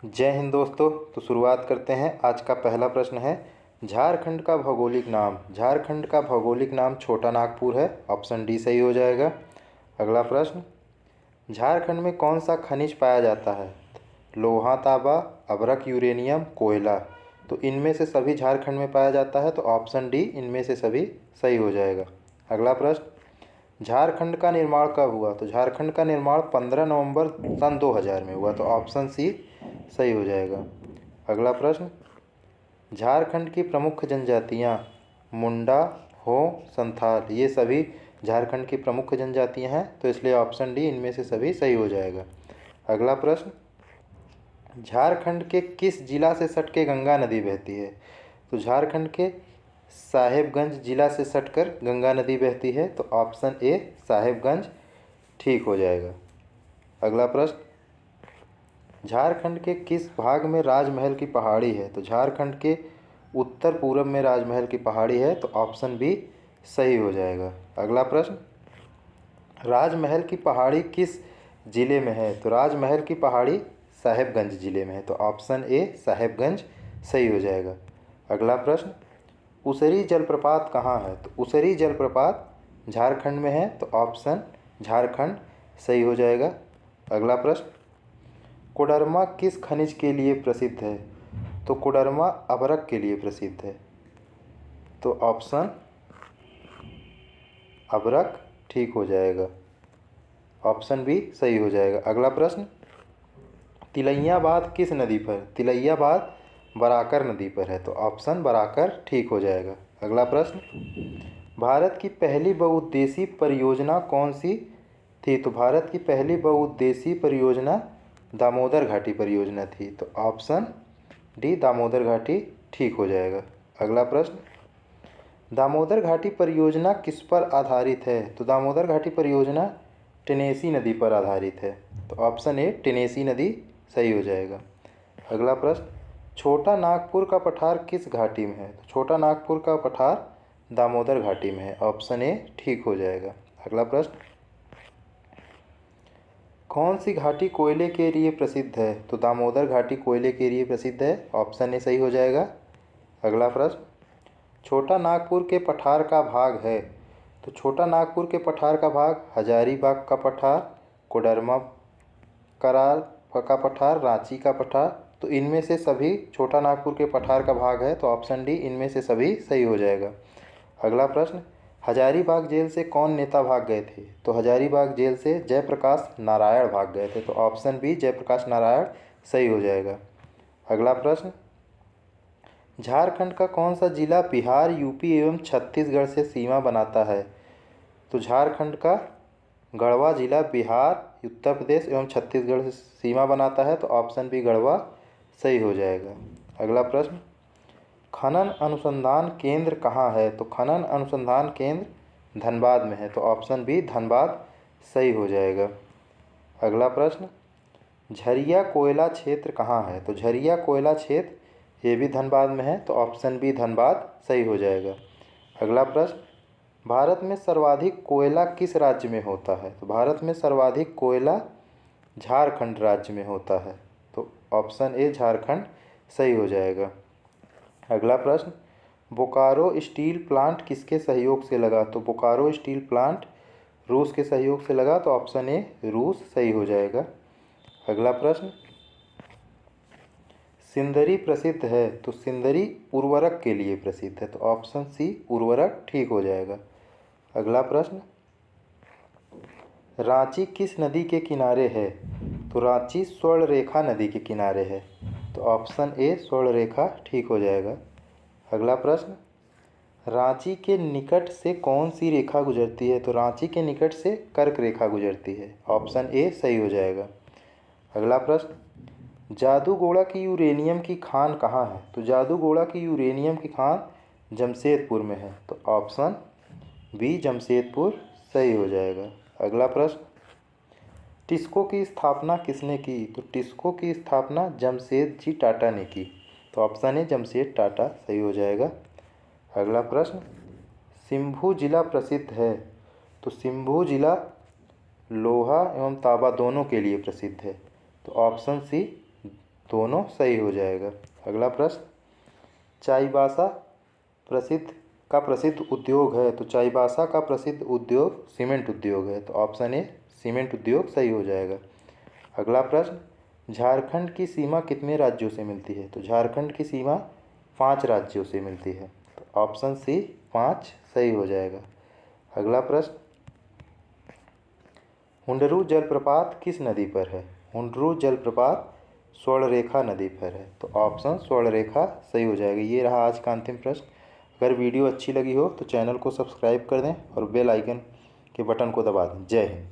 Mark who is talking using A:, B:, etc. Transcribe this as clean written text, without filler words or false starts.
A: जय हिंद दोस्तों। तो शुरुआत करते हैं। आज का पहला प्रश्न है, झारखंड का भौगोलिक नाम। झारखंड का भौगोलिक नाम छोटा नागपुर है। ऑप्शन डी सही हो जाएगा। अगला प्रश्न, झारखंड में कौन सा खनिज पाया जाता है? लोहा, तांबा, अभ्रक, यूरेनियम, कोयला। तो इनमें से सभी झारखंड में पाया जाता है, तो ऑप्शन डी इनमें से सभी सही हो जाएगा। अगला प्रश्न, झारखंड का निर्माण कब हुआ? तो झारखंड का निर्माण 15 नवंबर सन 2000 में हुआ, तो ऑप्शन सी सही हो जाएगा। अगला प्रश्न, झारखंड की प्रमुख जनजातियाँ मुंडा, हो, संथाल, ये सभी झारखंड की प्रमुख जनजातियाँ हैं, तो इसलिए ऑप्शन डी इनमें से सभी सही हो जाएगा। अगला प्रश्न, झारखंड के किस जिला से सट के गंगा नदी बहती है? तो झारखंड के साहेबगंज जिला से सटकर गंगा नदी बहती है, तो ऑप्शन ए साहेबगंज ठीक हो जाएगा। अगला प्रश्न, झारखंड के किस भाग में राजमहल की पहाड़ी है? तो झारखंड के उत्तर पूर्व में राजमहल की पहाड़ी है, तो ऑप्शन बी सही हो जाएगा। अगला प्रश्न, राजमहल की पहाड़ी किस जिले में है? तो राजमहल की पहाड़ी साहेबगंज जिले में है, तो ऑप्शन ए साहेबगंज सही हो जाएगा। अगला प्रश्न, उसरी जलप्रपात कहाँ है? तो उसरी जलप्रपात झारखंड में है, तो ऑप्शन झारखंड सही हो जाएगा। अगला प्रश्न, कोडरमा किस खनिज के लिए प्रसिद्ध है? तो कोडरमा अभ्रक के लिए प्रसिद्ध है, तो ऑप्शन अभ्रक ठीक हो जाएगा। ऑप्शन बी सही हो जाएगा। अगला प्रश्न, तिलैयाबाद किस नदी पर? तिलैयाबाद बराकर नदी पर है, तो ऑप्शन बराकर ठीक हो जाएगा। अगला प्रश्न, भारत की पहली बहुउद्देशीय परियोजना कौन सी थी? तो भारत की पहली बहुउद्देशीय परियोजना दामोदर घाटी परियोजना थी, तो ऑप्शन डी दामोदर घाटी ठीक हो जाएगा। अगला प्रश्न, दामोदर घाटी परियोजना किस पर आधारित है? तो दामोदर घाटी परियोजना टेनेसी नदी पर आधारित है, तो ऑप्शन ए टेनेसी नदी सही हो जाएगा। अगला प्रश्न, छोटा नागपुर का पठार किस घाटी में है? तो छोटा नागपुर का पठार दामोदर घाटी में है, ऑप्शन ए ठीक हो जाएगा। अगला प्रश्न, कौन सी घाटी कोयले के लिए प्रसिद्ध है? तो दामोदर घाटी कोयले के लिए प्रसिद्ध है, ऑप्शन ए सही हो जाएगा। अगला प्रश्न, छोटा नागपुर के पठार का भाग है? तो छोटा नागपुर के पठार का भाग हजारीबाग का पठार, कोडरमा कराल का पठार, रांची का पठार, तो इनमें से सभी छोटा नागपुर के पठार का भाग है, तो ऑप्शन डी इनमें से सभी सही हो जाएगा। अगला प्रश्न, हजारीबाग जेल से कौन नेता भाग गए थे? तो हजारीबाग जेल से जयप्रकाश नारायण भाग गए थे, तो ऑप्शन बी जयप्रकाश नारायण सही हो जाएगा। अगला प्रश्न, झारखंड का कौन सा जिला बिहार, यूपी एवं छत्तीसगढ़ से सीमा बनाता है? तो झारखंड का गढ़वा जिला बिहार, उत्तर प्रदेश एवं छत्तीसगढ़ से सीमा बनाता है, तो ऑप्शन बी गढ़वा सही हो जाएगा। अगला प्रश्न, खनन अनुसंधान केंद्र कहाँ है? तो खनन अनुसंधान केंद्र धनबाद में है, तो ऑप्शन बी धनबाद सही हो जाएगा। अगला प्रश्न, झरिया कोयला क्षेत्र कहाँ है? तो झरिया कोयला क्षेत्र ये भी धनबाद में है, तो ऑप्शन बी धनबाद सही हो जाएगा। अगला प्रश्न, भारत में सर्वाधिक कोयला किस राज्य में होता है? तो भारत में सर्वाधिक कोयला झारखंड राज्य में होता है, तो ऑप्शन ए झारखंड सही हो जाएगा। अगला प्रश्न, बोकारो स्टील प्लांट किसके सहयोग से लगा? तो बोकारो स्टील प्लांट रूस के सहयोग से लगा, तो ऑप्शन ए रूस सही हो जाएगा। अगला प्रश्न, सिंदरी प्रसिद्ध है? तो सिंदरी उर्वरक के लिए प्रसिद्ध है, तो ऑप्शन सी उर्वरक ठीक हो जाएगा। अगला प्रश्न, रांची किस नदी के किनारे है? तो रांची स्वर्णरेखा नदी के किनारे है, तो ऑप्शन ए स्वर्णरेखा ठीक हो जाएगा। अगला प्रश्न, रांची के निकट से कौन सी रेखा गुजरती है? तो रांची के निकट से कर्क रेखा गुजरती है, ऑप्शन ए सही हो जाएगा। अगला प्रश्न, जादूगोड़ा की यूरेनियम की खान कहाँ है? तो जादूगोड़ा की यूरेनियम की खान जमशेदपुर में है, तो ऑप्शन बी जमशेदपुर सही हो जाएगा। अगला प्रश्न, टिस्को की स्थापना किसने की? तो टिस्को की स्थापना जमशेद जी टाटा ने की, तो ऑप्शन ए जमशेद टाटा सही हो जाएगा। अगला प्रश्न, सिंभू जिला प्रसिद्ध है? तो सिंभू जिला लोहा एवं तांबा दोनों के लिए प्रसिद्ध है, तो ऑप्शन सी दोनों सही हो जाएगा। अगला प्रश्न, चाईबासा प्रसिद्ध उद्योग है, तो चाईबासा का प्रसिद्ध उद्योग सीमेंट उद्योग है, तो ऑप्शन ए सीमेंट उद्योग सही हो जाएगा। अगला प्रश्न, झारखंड की सीमा कितने राज्यों से मिलती है, तो झारखंड की सीमा 5 राज्यों से मिलती है, तो ऑप्शन सी 5 सही हो जाएगा। अगला प्रश्न, हुंडरू जलप्रपात किस नदी पर है, हुंडरू जलप्रपात स्वर्णरेखा नदी पर है, तो ऑप्शन स्वर्णरेखा सही हो जाएगा। ये रहा आज का अंतिम प्रश्न। अगर वीडियो अच्छी लगी हो तो चैनल को सब्सक्राइब कर दें और बेल आइकन के बटन को दबा दें। जय हिंद।